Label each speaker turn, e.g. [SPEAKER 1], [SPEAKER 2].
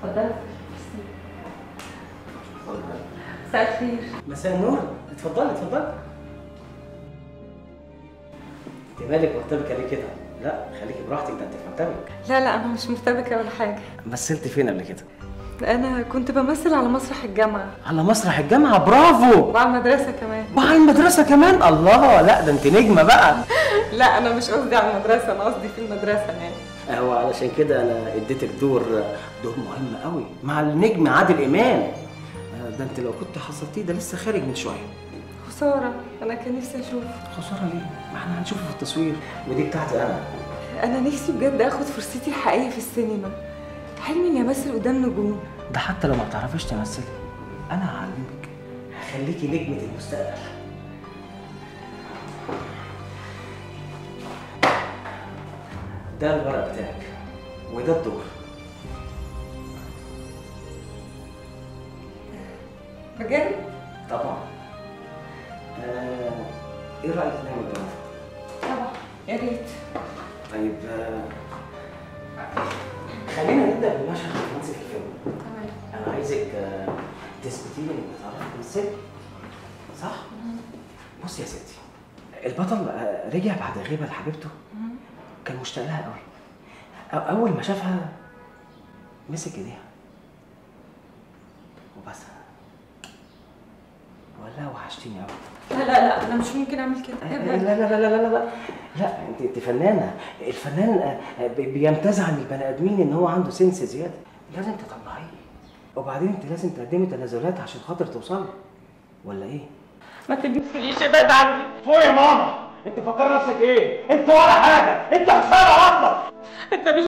[SPEAKER 1] اتفضلي. مساء الخير.
[SPEAKER 2] مساء النور. اتفضلي اتفضلي. انت مالك مرتبكه ليه كده؟ لا خليكي براحتك، ده انت مرتبك.
[SPEAKER 1] لا انا مش مرتبكه ولا حاجه.
[SPEAKER 2] بس انت فين قبل كده؟
[SPEAKER 1] انا كنت بمثل على مسرح الجامعه.
[SPEAKER 2] على مسرح الجامعه؟ برافو.
[SPEAKER 1] وعلى المدرسه كمان.
[SPEAKER 2] وعلى المدرسه كمان؟ الله، لا ده انت نجمه بقى.
[SPEAKER 1] لا انا مش قصدي على المدرسه، انا قصدي في المدرسه يعني.
[SPEAKER 2] هو علشان كده انا اديتك دور مهم قوي مع النجم عادل امام. ده انت لو كنت حصلتيه ده لسه خارج من شويه.
[SPEAKER 1] خساره، انا كان نفسي اشوفه.
[SPEAKER 2] خساره ليه؟ ما احنا هنشوفه في التصوير، ودي بتاعتي انا.
[SPEAKER 1] انا نفسي بجد اخد فرصتي الحقيقيه في السينما. حلمي اني امثل قدام نجوم.
[SPEAKER 2] ده حتى لو ما بتعرفيش تمثلي انا هعلمك، هخليكي نجمه المستقبل. ده الورق بتاعك وده الدور.
[SPEAKER 1] بجد؟
[SPEAKER 2] طبعا. ايه رايك نعمل ده؟
[SPEAKER 1] طبعا يا ريت.
[SPEAKER 2] طيب خلينا نبدا بالمشهد الفرنسي في الفيلم.
[SPEAKER 1] تمام.
[SPEAKER 2] انا عايزك تثبتي لي انك بتعرفي تمثلي، صح؟ بصي يا ستي، البطل رجع بعد غيبه لحبيبته، كان مشتاق لها قوي. اول ما شافها مسك ايديها وبسها وقال لها وحشتيني قوي.
[SPEAKER 1] لا انا مش ممكن اعمل كده.
[SPEAKER 2] لا لا لا لا لا لا لا، انت فنانه. الفنان بيمتاز عن البني ادمين ان هو عنده سنس زياده، لازم تطلعيه. وبعدين انت لازم تقدمي تنازلات عشان خاطر توصلي، ولا ايه؟
[SPEAKER 1] ما تلمسنيش، ابعد عني.
[SPEAKER 2] فوق يا ماما، انت فاكره نفسك ايه؟ انت ولا حاجه، انت خساره اصلا.
[SPEAKER 1] انت مش